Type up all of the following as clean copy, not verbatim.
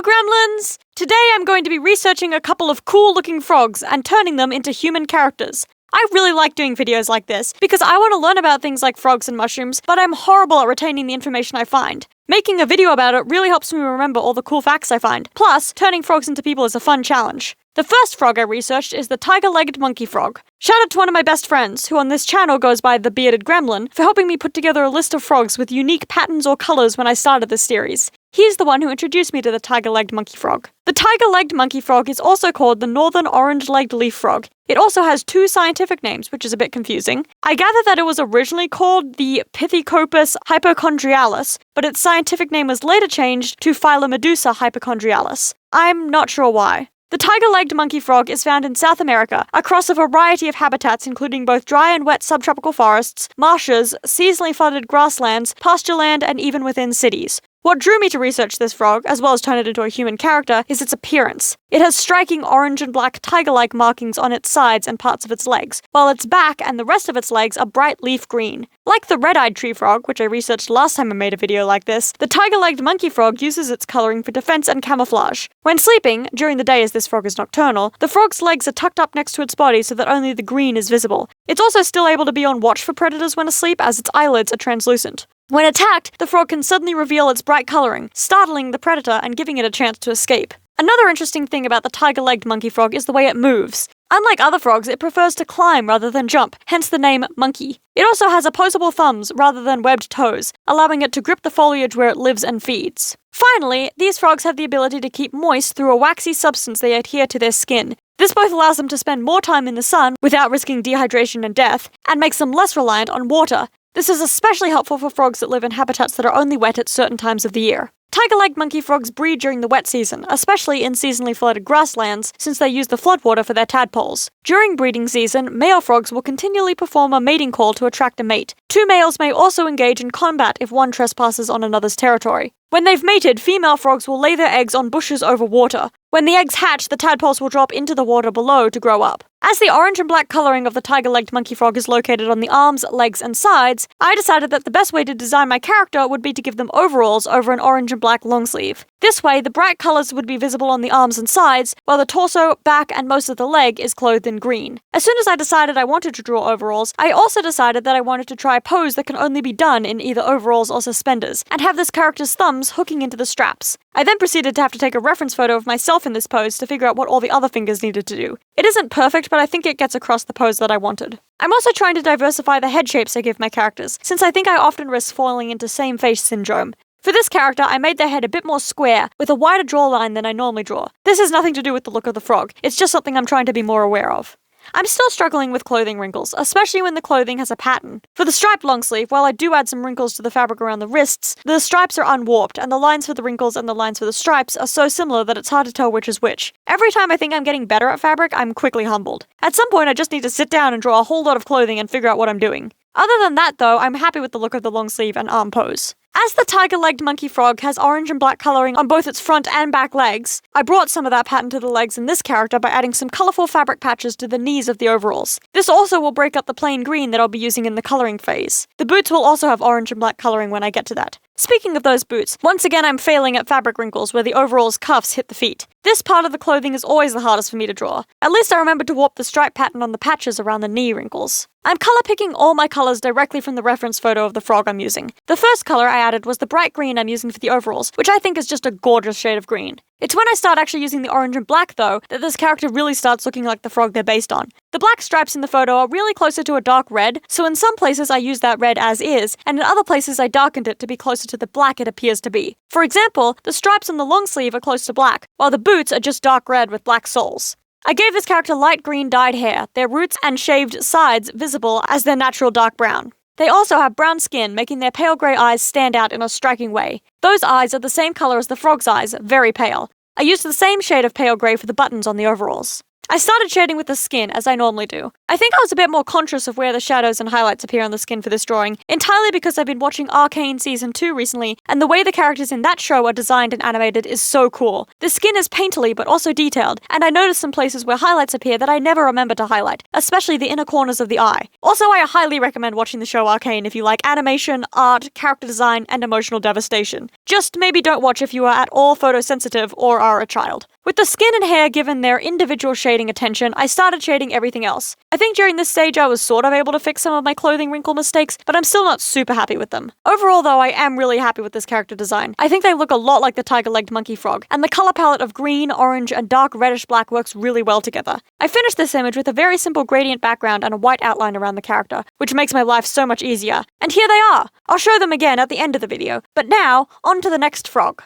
Hello, Gremlins! Today I'm going to be researching a couple of cool-looking frogs and turning them into human characters. I really like doing videos like this because I want to learn about things like frogs and mushrooms, but I'm horrible at retaining the information I find. Making a video about it really helps me remember all the cool facts I find. Plus, turning frogs into people is a fun challenge. The first frog I researched is the tiger-legged monkey frog. Shout out to one of my best friends, who on this channel goes by The Bearded Gremlin, for helping me put together a list of frogs with unique patterns or colors when I started this series. He's the one who introduced me to the tiger-legged monkey frog. The tiger-legged monkey frog is also called the northern orange-legged leaf frog. It also has two scientific names, which is a bit confusing. I gather that it was originally called the Pithecanthropus hypochondrialis, but its scientific name was later changed to Phylomedusa hypochondrialis. I'm not sure why. The tiger-legged monkey frog is found in South America, across a variety of habitats including both dry and wet subtropical forests, marshes, seasonally flooded grasslands, pasture land, and even within cities. What drew me to research this frog, as well as turn it into a human character, is its appearance. It has striking orange and black tiger-like markings on its sides and parts of its legs, while its back and the rest of its legs are bright leaf green. Like the red-eyed tree frog, which I researched last time I made a video like this, the tiger-legged monkey frog uses its coloring for defense and camouflage. When sleeping, during the day as this frog is nocturnal, the frog's legs are tucked up next to its body so that only the green is visible. It's also still able to be on watch for predators when asleep, as its eyelids are translucent. When attacked, the frog can suddenly reveal its bright coloring, startling the predator and giving it a chance to escape. Another interesting thing about the tiger-legged monkey frog is the way it moves. Unlike other frogs, it prefers to climb rather than jump, hence the name monkey. It also has opposable thumbs rather than webbed toes, allowing it to grip the foliage where it lives and feeds. Finally, these frogs have the ability to keep moist through a waxy substance they adhere to their skin. This both allows them to spend more time in the sun without risking dehydration and death, and makes them less reliant on water. This is especially helpful for frogs that live in habitats that are only wet at certain times of the year. Tiger-legged monkey frogs breed during the wet season, especially in seasonally flooded grasslands, since they use the floodwater for their tadpoles. During breeding season, male frogs will continually perform a mating call to attract a mate. Two males may also engage in combat if one trespasses on another's territory. When they've mated, female frogs will lay their eggs on bushes over water. When the eggs hatch, the tadpoles will drop into the water below to grow up. As the orange and black coloring of the tiger-legged monkey frog is located on the arms, legs, and sides, I decided that the best way to design my character would be to give them overalls over an orange and black long sleeve. This way, the bright colors would be visible on the arms and sides, while the torso, back, and most of the leg is clothed in green. As soon as I decided I wanted to draw overalls, I also decided that I wanted to try a pose that can only be done in either overalls or suspenders, and have this character's thumbs hooking into the straps. I then proceeded to have to take a reference photo of myself in this pose to figure out what all the other fingers needed to do. It isn't perfect, but I think it gets across the pose that I wanted. I'm also trying to diversify the head shapes I give my characters, since I think I often risk falling into same face syndrome. For this character, I made their head a bit more square, with a wider jawline than I normally draw. This has nothing to do with the look of the frog, it's just something I'm trying to be more aware of. I'm still struggling with clothing wrinkles, especially when the clothing has a pattern. For the striped long sleeve, while I do add some wrinkles to the fabric around the wrists, the stripes are unwarped, and the lines for the wrinkles and the lines for the stripes are so similar that it's hard to tell which is which. Every time I think I'm getting better at fabric, I'm quickly humbled. At some point, I just need to sit down and draw a whole lot of clothing and figure out what I'm doing. Other than that, though, I'm happy with the look of the long sleeve and arm pose. As the tiger-legged monkey frog has orange and black coloring on both its front and back legs, I brought some of that pattern to the legs in this character by adding some colorful fabric patches to the knees of the overalls. This also will break up the plain green that I'll be using in the coloring phase. The boots will also have orange and black coloring when I get to that. Speaking of those boots, once again I'm failing at fabric wrinkles where the overall's cuffs hit the feet. This part of the clothing is always the hardest for me to draw. At least I remember to warp the stripe pattern on the patches around the knee wrinkles. I'm color picking all my colors directly from the reference photo of the frog I'm using. The first color I added was the bright green I'm using for the overalls, which I think is just a gorgeous shade of green. It's when I start actually using the orange and black, though, that this character really starts looking like the frog they're based on. The black stripes in the photo are really closer to a dark red, so in some places I use that red as is, and in other places I darkened it to be closer to the black it appears to be. For example, the stripes on the long sleeve are close to black, while the boots are just dark red with black soles. I gave this character light green dyed hair, their roots and shaved sides visible as their natural dark brown. They also have brown skin, making their pale grey eyes stand out in a striking way. Those eyes are the same colour as the frog's eyes, very pale. I used the same shade of pale grey for the buttons on the overalls. I started shading with the skin, as I normally do. I think I was a bit more conscious of where the shadows and highlights appear on the skin for this drawing, entirely because I've been watching Arcane Season 2 recently, and the way the characters in that show are designed and animated is so cool. The skin is painterly but also detailed, and I noticed some places where highlights appear that I never remember to highlight, especially the inner corners of the eye. Also, I highly recommend watching the show Arcane if you like animation, art, character design, and emotional devastation. Just maybe don't watch if you are at all photosensitive or are a child. With the skin and hair given their individual shading attention, I started shading everything else. I think during this stage I was sort of able to fix some of my clothing wrinkle mistakes, but I'm still not super happy with them. Overall though, I am really happy with this character design. I think they look a lot like the tiger-legged monkey frog, and the color palette of green, orange, and dark reddish black works really well together. I finished this image with a very simple gradient background and a white outline around the character, which makes my life so much easier. And here they are! I'll show them again at the end of the video, but now, on to the next frog.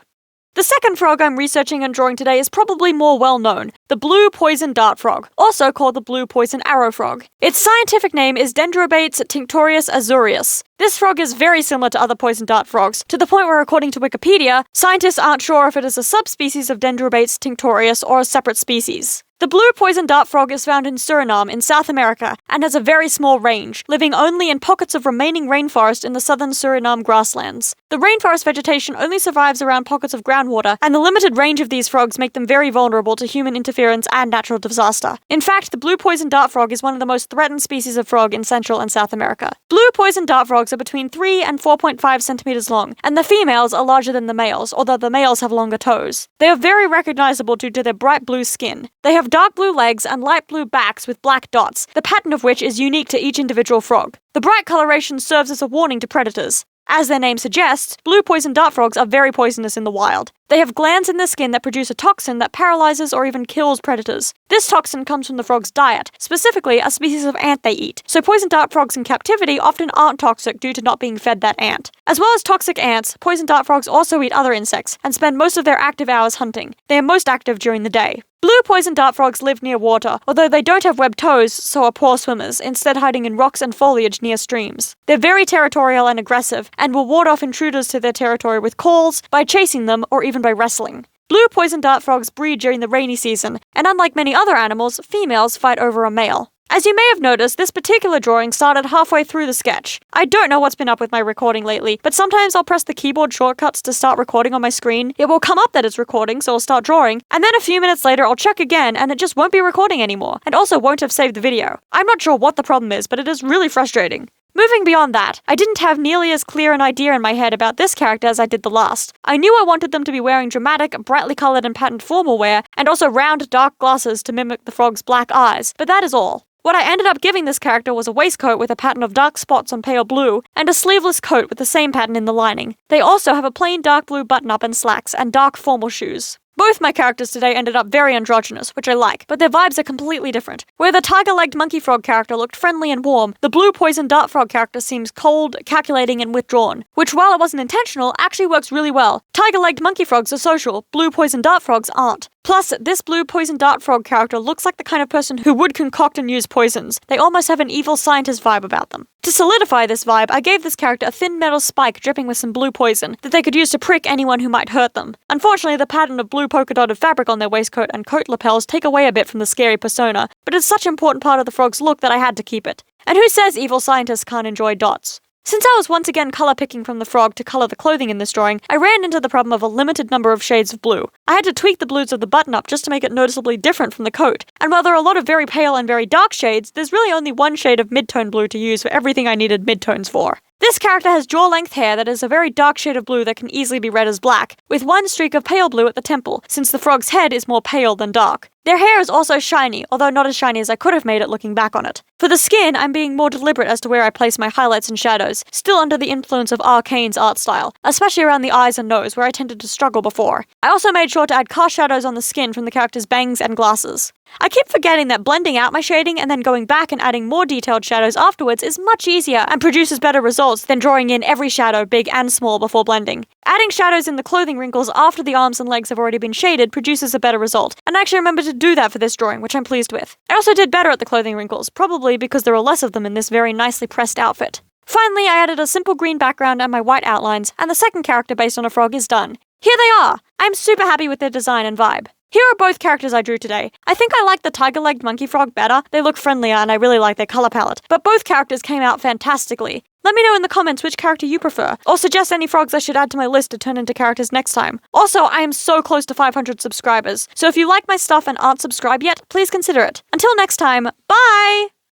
The second frog I'm researching and drawing today is probably more well known, the blue poison dart frog, also called the blue poison arrow frog. Its scientific name is Dendrobates tinctorius azureus. This frog is very similar to other poison dart frogs, to the point where, according to Wikipedia, scientists aren't sure if it is a subspecies of Dendrobates tinctorius or a separate species. The blue poison dart frog is found in Suriname in South America and has a very small range, living only in pockets of remaining rainforest in the southern Suriname grasslands. The rainforest vegetation only survives around pockets of groundwater, and the limited range of these frogs make them very vulnerable to human interference and natural disaster. In fact, the blue poison dart frog is one of the most threatened species of frog in Central and South America. Blue poison dart frogs are between 3 and 4.5 centimeters long, and the females are larger than the males, although the males have longer toes. They are very recognizable due to their bright blue skin. They have dark blue legs and light blue backs with black dots, the pattern of which is unique to each individual frog. The bright coloration serves as a warning to predators. As their name suggests, blue poison dart frogs are very poisonous in the wild. They have glands in their skin that produce a toxin that paralyzes or even kills predators. This toxin comes from the frog's diet, specifically a species of ant they eat, so poison dart frogs in captivity often aren't toxic due to not being fed that ant. As well as toxic ants, poison dart frogs also eat other insects and spend most of their active hours hunting. They are most active during the day. Blue poison dart frogs live near water, although they don't have webbed toes, so are poor swimmers, instead hiding in rocks and foliage near streams. They're very territorial and aggressive, and will ward off intruders to their territory with calls, by chasing them, or even by wrestling. Blue poison dart frogs breed during the rainy season, and unlike many other animals, females fight over a male. As you may have noticed, this particular drawing started halfway through the sketch. I don't know what's been up with my recording lately, but sometimes I'll press the keyboard shortcuts to start recording on my screen. It will come up that it's recording, so I'll start drawing, and then a few minutes later I'll check again and it just won't be recording anymore, and also won't have saved the video. I'm not sure what the problem is, but it is really frustrating. Moving beyond that, I didn't have nearly as clear an idea in my head about this character as I did the last. I knew I wanted them to be wearing dramatic, brightly coloured and patterned formal wear, and also round, dark glasses to mimic the frog's black eyes, but that is all. What I ended up giving this character was a waistcoat with a pattern of dark spots on pale blue, and a sleeveless coat with the same pattern in the lining. They also have a plain dark blue button-up and slacks, and dark formal shoes. Both my characters today ended up very androgynous, which I like, but their vibes are completely different. Where the tiger-legged monkey frog character looked friendly and warm, the blue poison dart frog character seems cold, calculating, and withdrawn, which, while it wasn't intentional, actually works really well. Tiger-legged monkey frogs are social, blue poison dart frogs aren't. Plus, this blue poison dart frog character looks like the kind of person who would concoct and use poisons. They almost have an evil scientist vibe about them. To solidify this vibe, I gave this character a thin metal spike dripping with some blue poison that they could use to prick anyone who might hurt them. Unfortunately, the pattern of blue polka dotted fabric on their waistcoat and coat lapels take away a bit from the scary persona, but it's such an important part of the frog's look that I had to keep it. And who says evil scientists can't enjoy dots? Since I was once again colour picking from the frog to colour the clothing in this drawing, I ran into the problem of a limited number of shades of blue. I had to tweak the blues of the button-up just to make it noticeably different from the coat, and while there are a lot of very pale and very dark shades, there's really only one shade of mid-tone blue to use for everything I needed mid-tones for. This character has jaw-length hair that is a very dark shade of blue that can easily be read as black, with one streak of pale blue at the temple, since the frog's head is more pale than dark. Their hair is also shiny, although not as shiny as I could have made it looking back on it. For the skin, I'm being more deliberate as to where I place my highlights and shadows, still under the influence of Arcane's art style, especially around the eyes and nose, where I tended to struggle before. I also made sure to add cast shadows on the skin from the character's bangs and glasses. I keep forgetting that blending out my shading and then going back and adding more detailed shadows afterwards is much easier and produces better results than drawing in every shadow, big and small, before blending. Adding shadows in the clothing wrinkles after the arms and legs have already been shaded produces a better result, and I actually remembered to do that for this drawing, which I'm pleased with. I also did better at the clothing wrinkles, probably because there are less of them in this very nicely pressed outfit. Finally, I added a simple green background and my white outlines, and the second character based on a frog is done. Here they are! I'm super happy with their design and vibe. Here are both characters I drew today. I think I like the tiger-legged monkey frog better. They look friendlier and I really like their color palette. But both characters came out fantastically. Let me know in the comments which character you prefer, or suggest any frogs I should add to my list to turn into characters next time. Also, I am so close to 500 subscribers, so if you like my stuff and aren't subscribed yet, please consider it. Until next time, bye!